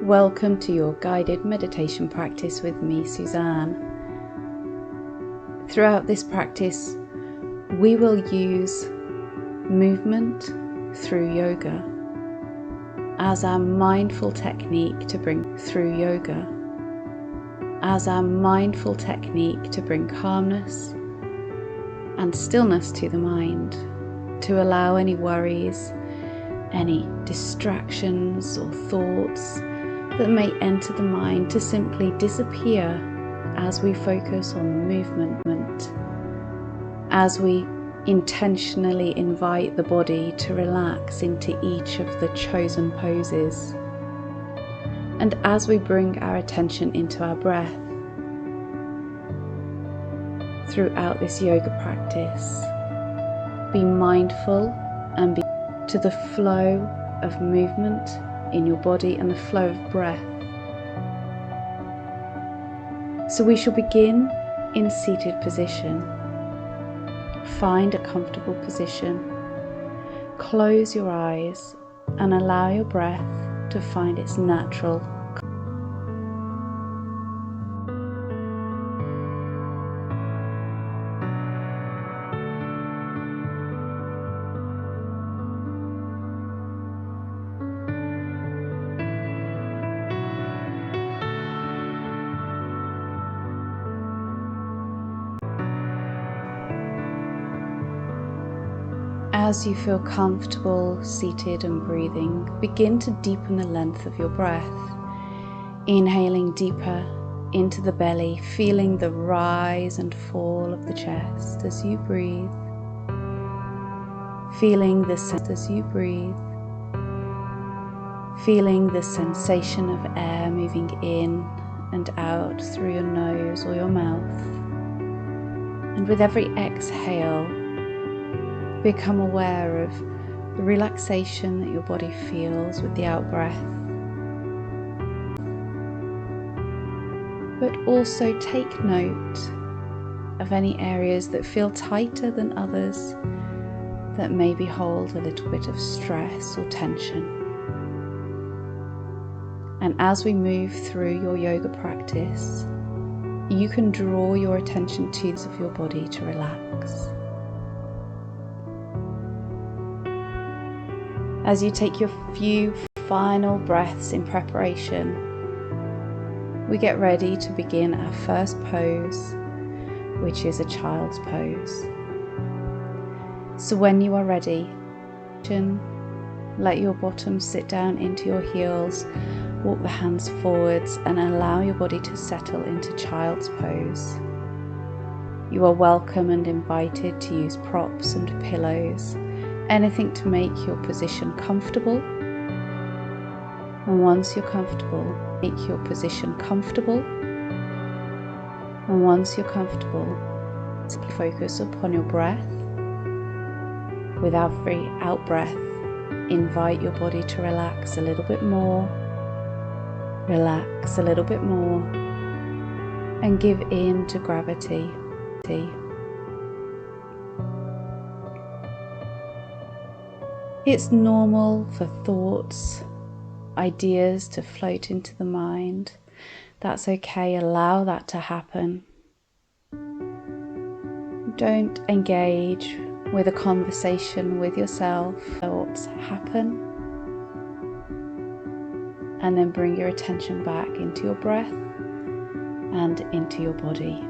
Welcome to your guided meditation practice with me, Suzanne. Throughout this practice, we will use movement through yoga as our mindful technique to bring calmness and stillness to the mind, to allow any worries, any distractions or thoughts that may enter the mind to simply disappear as we focus on the movement, as we intentionally invite the body to relax into each of the chosen poses, and as we bring our attention into our breath. Throughout this yoga practice, be mindful and be to the flow of movement in your body and the flow of breath. So we shall begin in seated position. Find a comfortable position. Close your eyes and allow your breath to find its natural. As you feel comfortable seated and breathing, begin to deepen the length of your breath. Inhaling deeper into the belly, feeling the rise and fall of the chest as you breathe. Feeling the sensation of air moving in and out through your nose or your mouth. And with every exhale, become aware of the relaxation that your body feels with the out-breath. But also take note of any areas that feel tighter than others, that maybe hold a little bit of stress or tension. And as we move through your yoga practice, you can draw your attention to the of your body to relax. As you take your few final breaths in preparation, we get ready to begin our first pose, which is a child's pose. So when you are ready, let your bottom sit down into your heels, walk the hands forwards and allow your body to settle into child's pose. You are welcome and invited to use props and pillows, anything to make your position comfortable. And once you're comfortable, make your position comfortable. And once you're comfortable, simply focus upon your breath. With every out breath, invite your body to relax a little bit more. Relax a little bit more. And give in to gravity. It's normal for thoughts, ideas to float into the mind. That's okay, allow that to happen. Don't engage with a conversation with yourself. Thoughts happen. And then bring your attention back into your breath and into your body.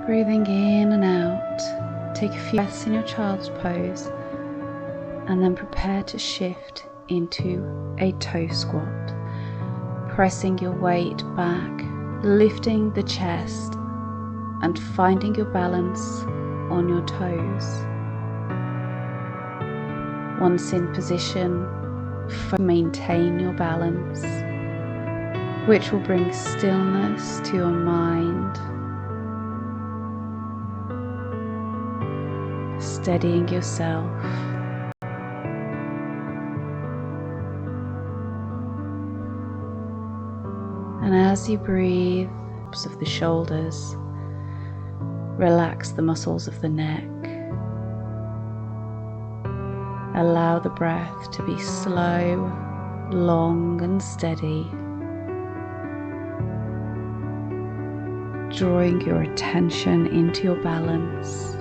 Breathing in and out, take a few breaths in your child's pose and then prepare to shift into a toe squat, pressing your weight back, lifting the chest and finding your balance on your toes. Once in position, maintain your balance, which will bring stillness to your mind, steadying yourself. And as you breathe, tops of the shoulders, relax the muscles of the neck. Allow the breath to be slow, long and steady, drawing your attention into your balance,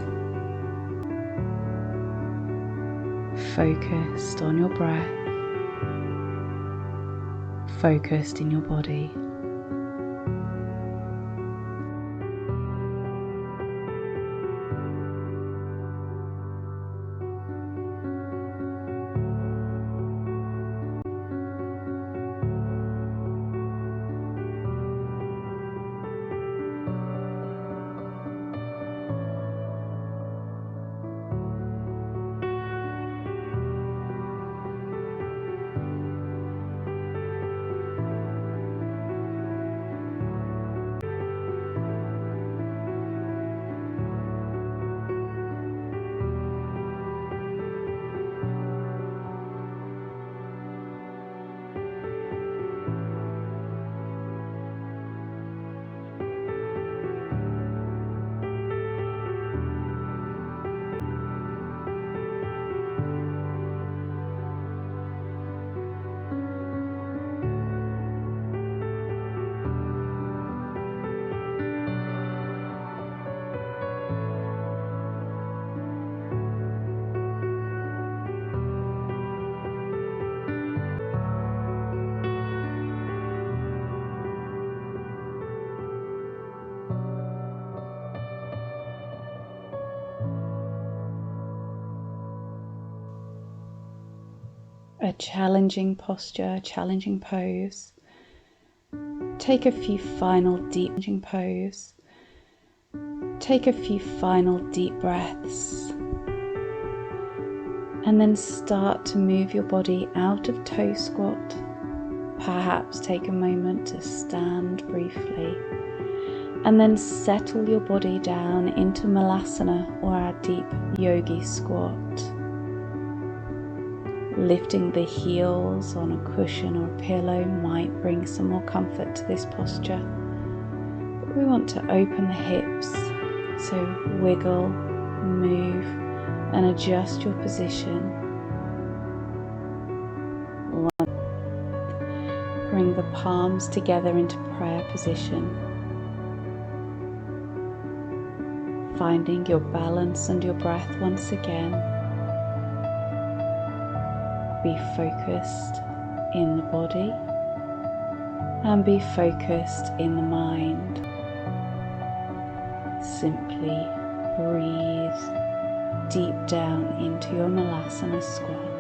focused on your breath, focused in your body. A challenging posture, challenging pose. Take a few final deep breaths. And then start to move your body out of toe squat. Perhaps take a moment to stand briefly. And then settle your body down into Malasana, or our deep yogi squat. Lifting the heels on a cushion or a pillow might bring some more comfort to this posture. But we want to open the hips, so wiggle, move and adjust your position. Bring the palms together into prayer position. Finding your balance and your breath once again. Be focused in the body and be focused in the mind. Simply breathe deep down into your Malasana squat.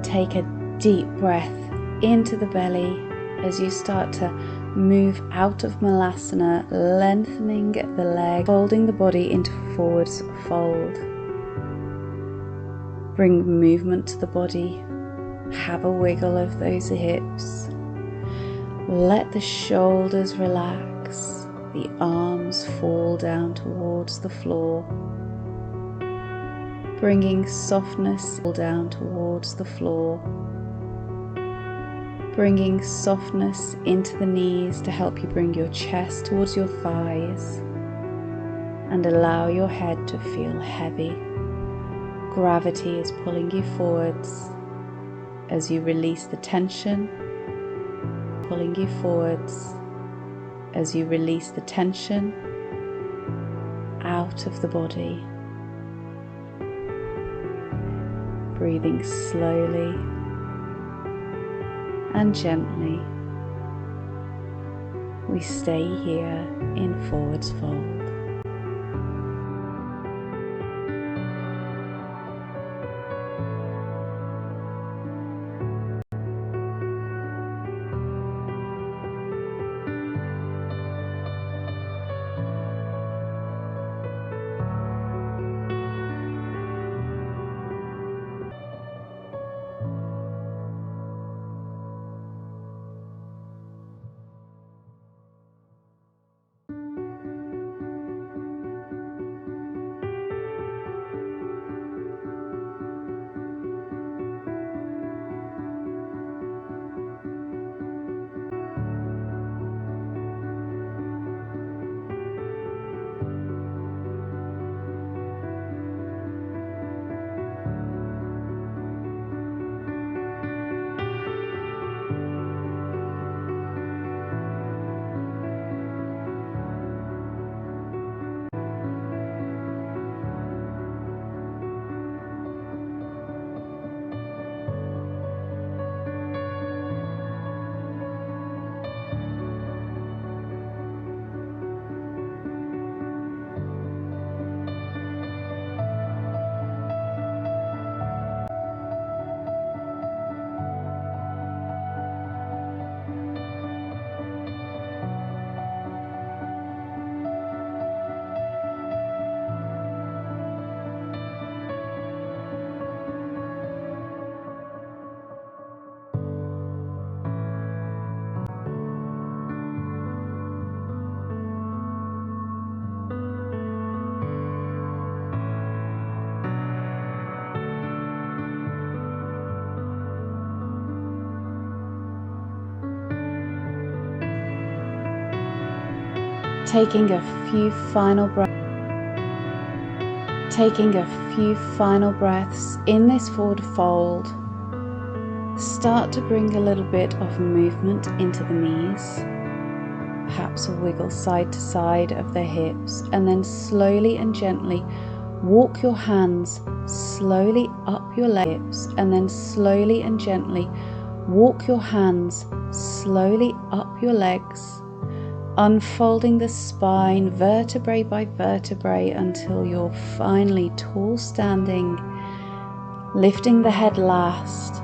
Take a deep breath into the belly as you start to move out of Malasana, lengthening the leg, folding the body into forwards fold. Bring movement to the body. Have a wiggle of those hips. Let the shoulders relax. The arms fall down towards the floor. Bringing softness down towards the floor. Bringing softness into the knees to help you bring your chest towards your thighs. And allow your head to feel heavy. Gravity is pulling you forwards as you release the tension, pulling you forwards as you release the tension out of the body. Breathing slowly and gently, we stay here in forwards fold. Taking a few final breaths in this forward fold. Start to bring a little bit of movement into the knees, perhaps a wiggle side to side of the hips, and then slowly and gently walk your hands slowly up your legs, and then slowly and gently walk your hands slowly up your legs, unfolding the spine vertebrae by vertebrae until you're finally tall standing, lifting the head last.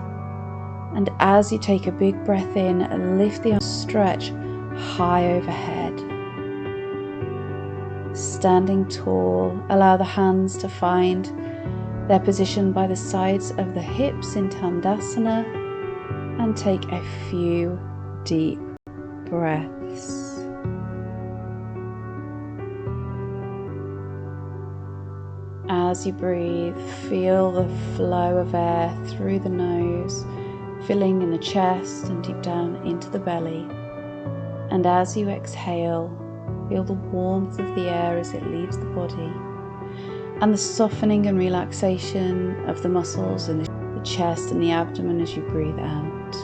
And as you take a big breath in, lift the arms, stretch high overhead. Standing tall, allow the hands to find their position by the sides of the hips in Tandasana, and take a few deep breaths. As you breathe, feel the flow of air through the nose, filling in the chest and deep down into the belly. And as you exhale, feel the warmth of the air as it leaves the body, and the softening and relaxation of the muscles in the chest and the abdomen as you breathe out.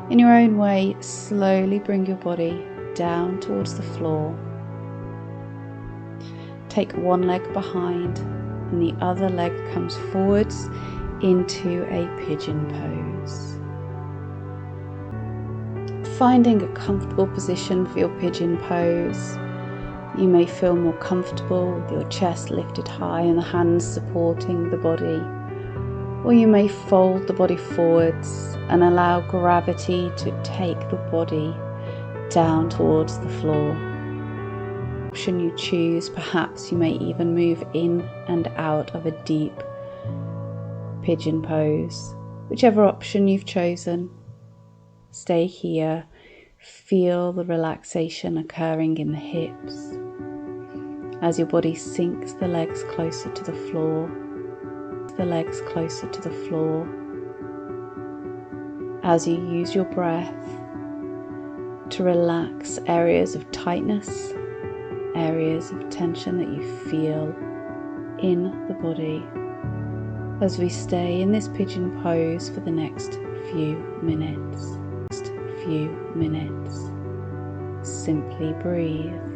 In your own way, slowly bring your body down towards the floor. Take one leg behind and the other leg comes forwards into a pigeon pose. Finding a comfortable position for your pigeon pose. You may feel more comfortable with your chest lifted high and the hands supporting the body, or you may fold the body forwards and allow gravity to take the body down towards the floor. option you choose, perhaps you may even move in and out of a deep pigeon pose. Whichever option you've chosen, stay here. Feel the relaxation occurring in the hips as your body sinks the legs closer to the floor. As you use your breath to relax areas of tightness, areas of tension that you feel in the body, as we stay in this pigeon pose for the next few minutes. Simply breathe.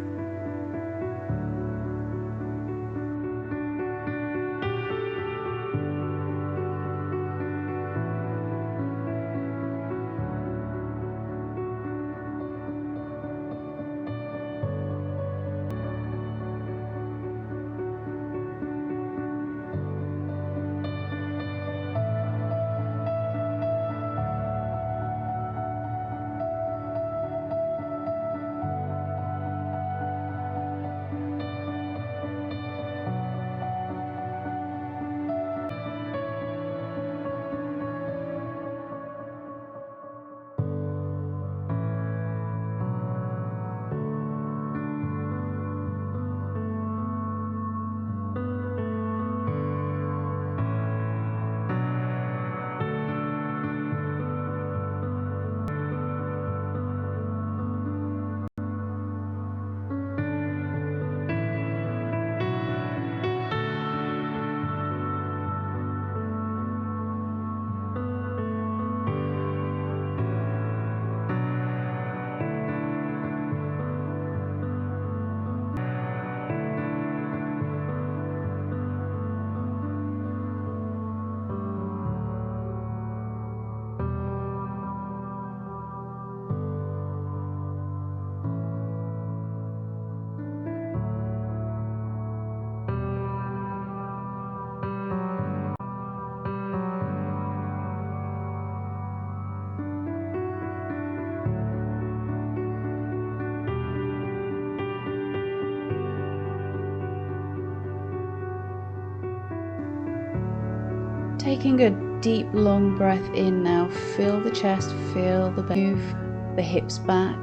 Taking a deep, long breath in now, fill the chest, feel the belly. Move the hips back,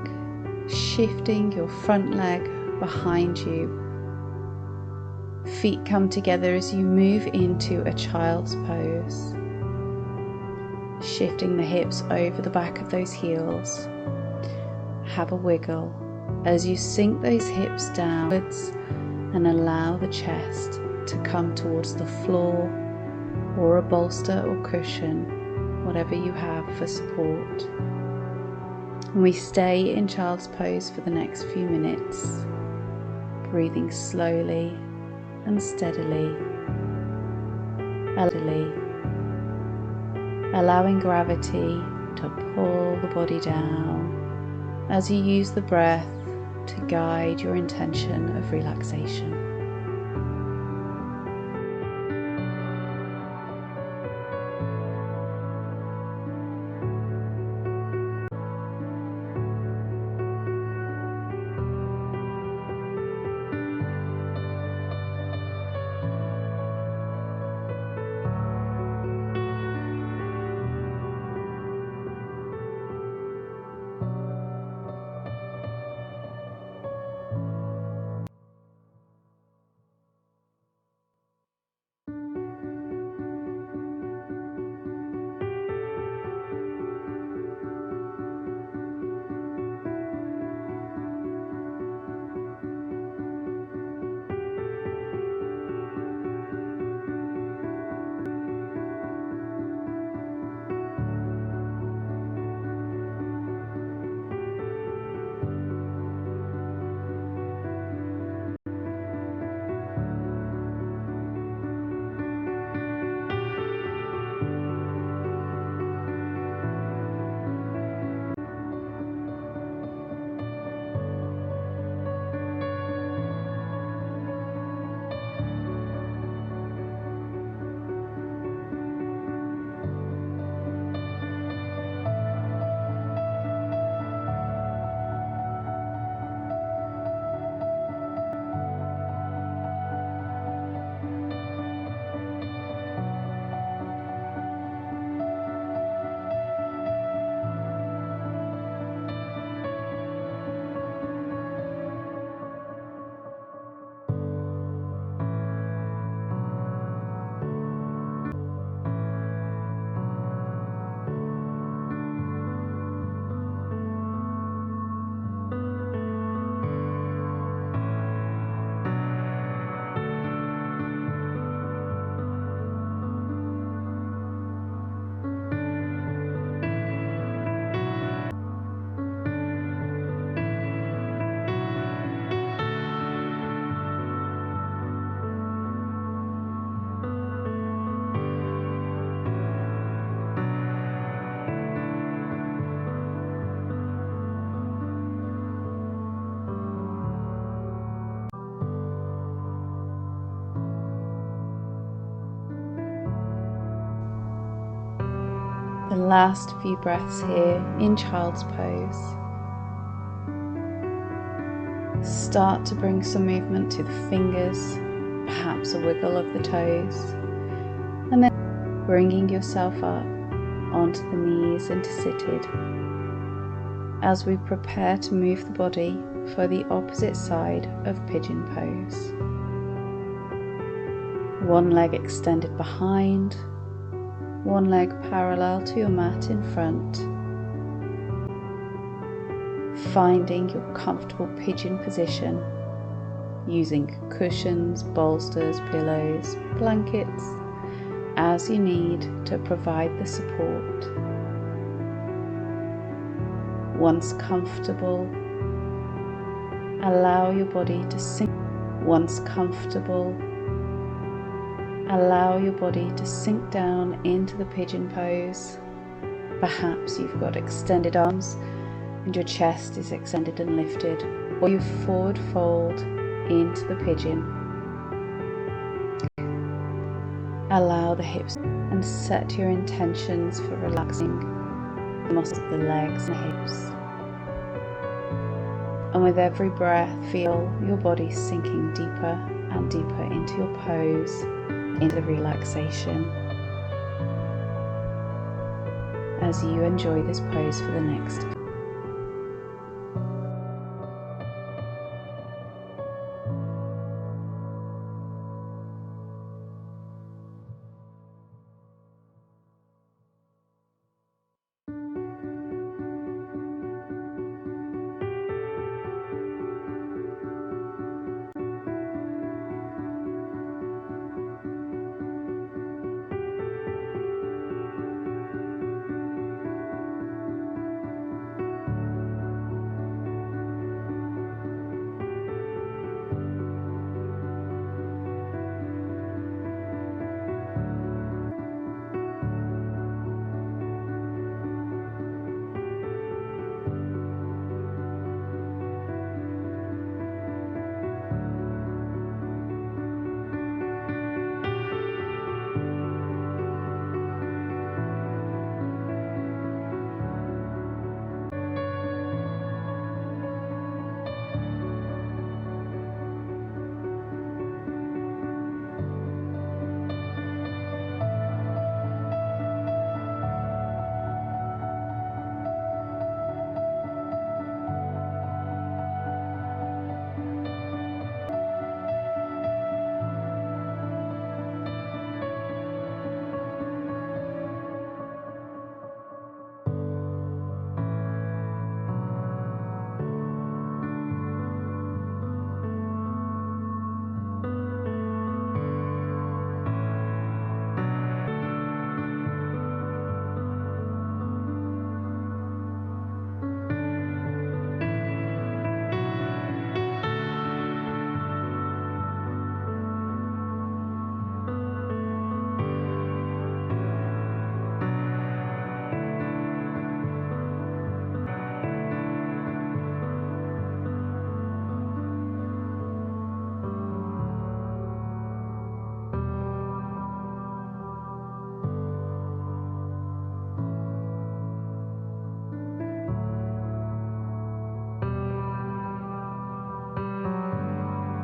shifting your front leg behind you. Feet come together as you move into a child's pose. Shifting the hips over the back of those heels. Have a wiggle as you sink those hips downwards and allow the chest to come towards the floor or a bolster or cushion, whatever you have for support. And we stay in child's pose for the next few minutes, breathing slowly and steadily, allowing gravity to pull the body down as you use the breath to guide your intention of relaxation. the last few breaths here in child's pose. Start to bring some movement to the fingers, perhaps a wiggle of the toes, and then bringing yourself up onto the knees into seated as we prepare to move the body for the opposite side of pigeon pose. One leg extended behind, one leg parallel to your mat in front. Finding your comfortable pigeon position using cushions, bolsters, pillows, blankets as you need to provide the support. Once comfortable, allow your body to sink. Once comfortable, allow your body to sink down into the pigeon pose. Perhaps you've got extended arms and your chest is extended and lifted, or you forward fold into the pigeon. Allow the hips and set your intentions for relaxing the muscles of the legs and hips. And with every breath, feel your body sinking deeper and deeper into your pose, into the relaxation, as you enjoy this pose for the next.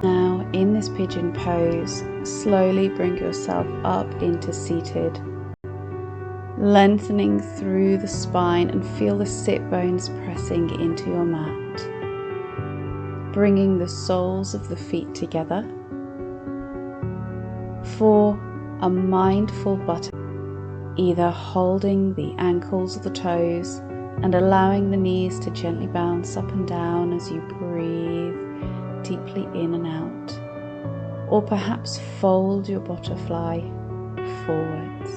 Now, in this pigeon pose, slowly bring yourself up into seated, lengthening through the spine and feel the sit bones pressing into your mat, bringing the soles of the feet together for a mindful butterfly, either holding the ankles or the toes and allowing the knees to gently bounce up and down as you breathe deeply in and out, or perhaps fold your butterfly forwards.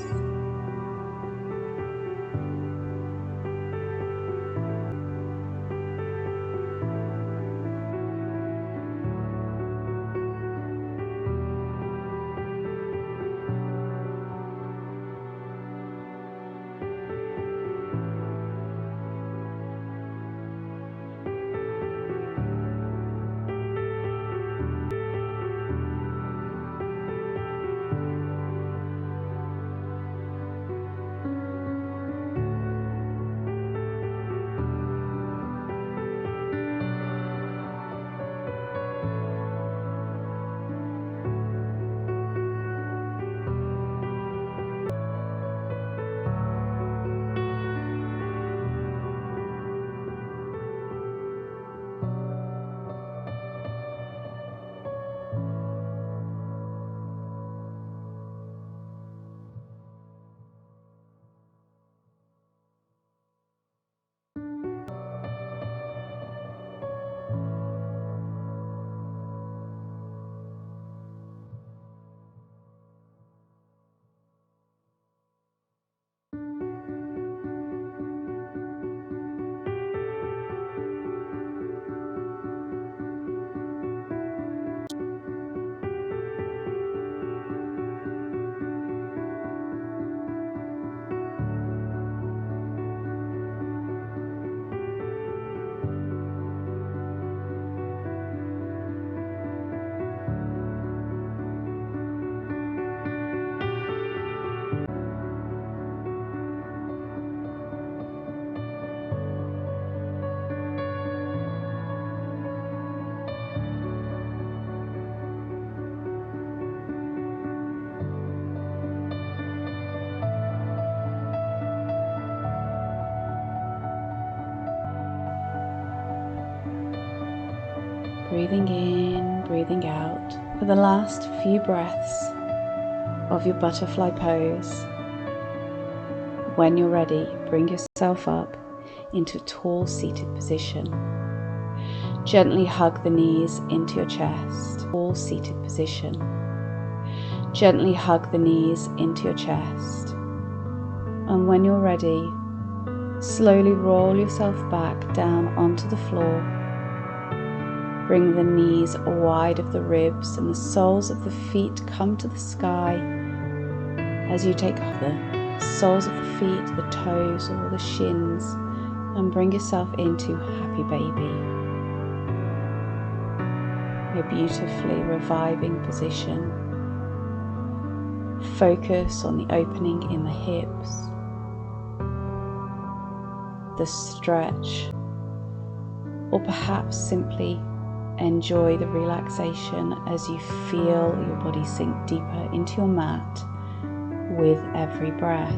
Breathing in, breathing out for the last few breaths of your butterfly pose. When you're ready, bring yourself up into a tall seated position. Gently hug the knees into your chest. Tall seated position. Gently hug the knees into your chest. And when you're ready, slowly roll yourself back down onto the floor. Bring the knees wide of the ribs and the soles of the feet come to the sky as you take the soles of the feet, the toes or the shins, and bring yourself into happy baby. A beautifully reviving position. Focus on the opening in the hips, the stretch, or perhaps simply enjoy the relaxation as you feel your body sink deeper into your mat with every breath.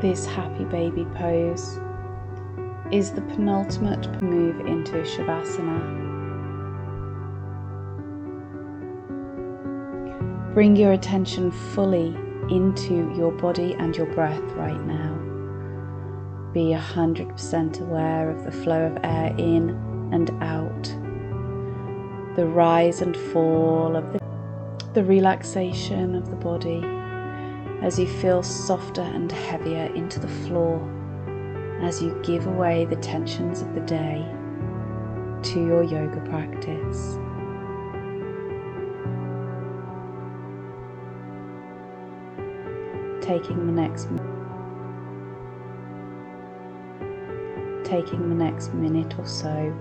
This happy baby pose is the penultimate move into shavasana. Bring your attention fully into your body and your breath right now. Be 100% aware of the flow of air in and out, the rise and fall of the relaxation of the body as you feel softer and heavier into the floor as you give away the tensions of the day to your yoga practice. Taking the next minute or so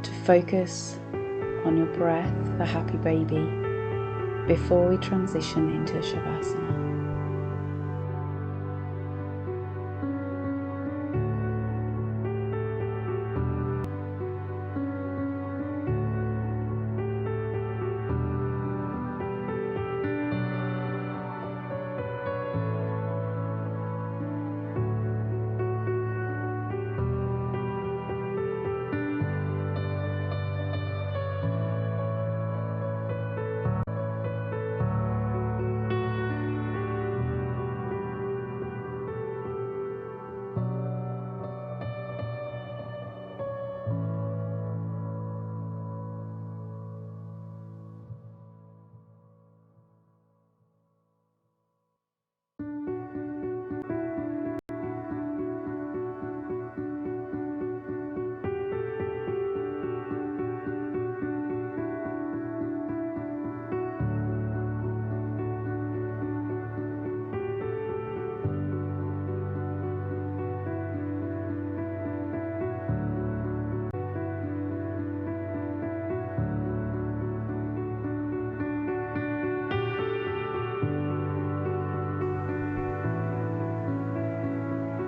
to focus on your breath for happy baby before we transition into shavasana.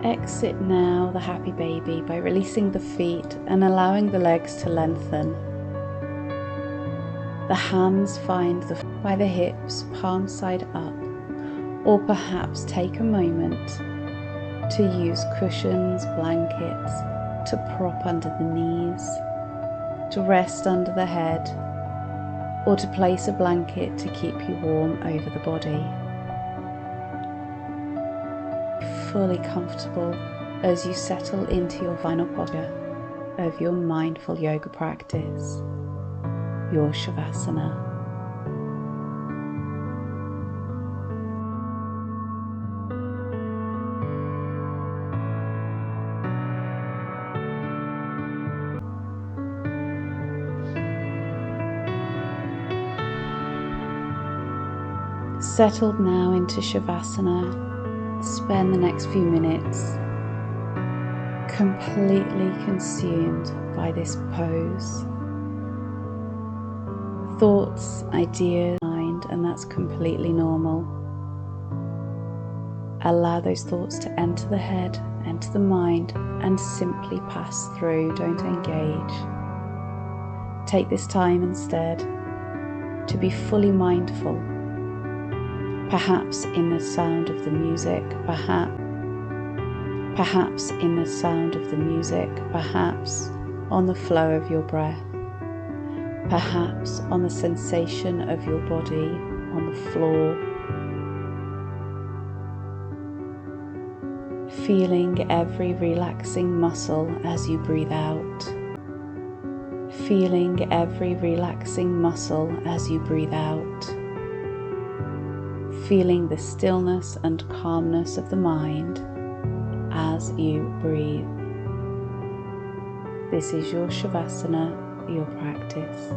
Exit now the happy baby by releasing the feet and allowing the legs to lengthen. The hands find by the hips, palm side up, or perhaps take a moment to use cushions, blankets to prop under the knees, to rest under the head, or to place a blanket to keep you warm over the body. Fully comfortable as you settle into your final posture of your mindful yoga practice, your shavasana. Settled now into shavasana, spend the next few minutes completely consumed by this pose. Thoughts, ideas, mind, and that's completely normal. Allow those thoughts to enter the head, enter the mind, and simply pass through. Don't engage. Take this time instead to be fully mindful, perhaps in the sound of the music, perhaps perhaps in the sound of the music, perhaps on the flow of your breath, perhaps on the sensation of your body on the floor, feeling every relaxing muscle as you breathe out, feeling every relaxing muscle as you breathe out, feeling the stillness and calmness of the mind as you breathe. This is your shavasana, your practice.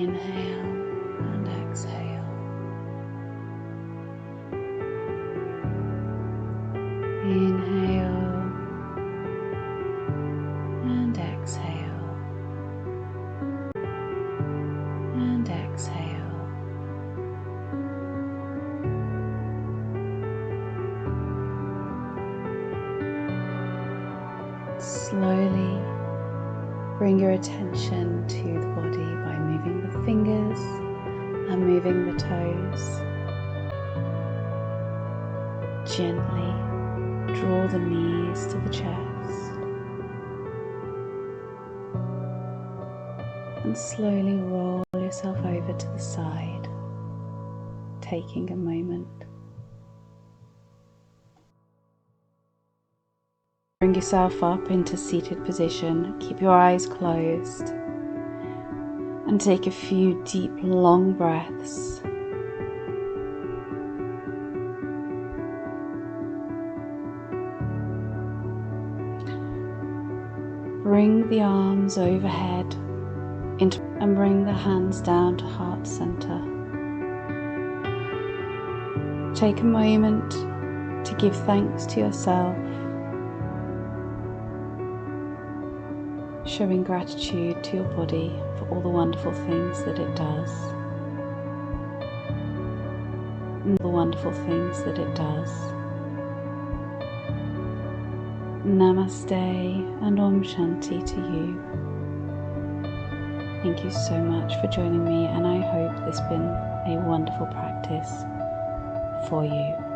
Inhale and exhale. Inhale and exhale. And exhale. Slowly bring your attention to the body by moving the fingers and moving the toes. Gently draw the knees to the chest and slowly roll yourself over to the side, taking a moment. Bring yourself up into seated position. Keep your eyes closed and take a few deep, long breaths. Bring the arms overhead and bring the hands down to heart center. Take a moment to give thanks to yourself, showing gratitude to your body for all the wonderful things that it does. And the wonderful things that it does. Namaste and Om Shanti to you. Thank you so much for joining me, and I hope this has been a wonderful practice for you.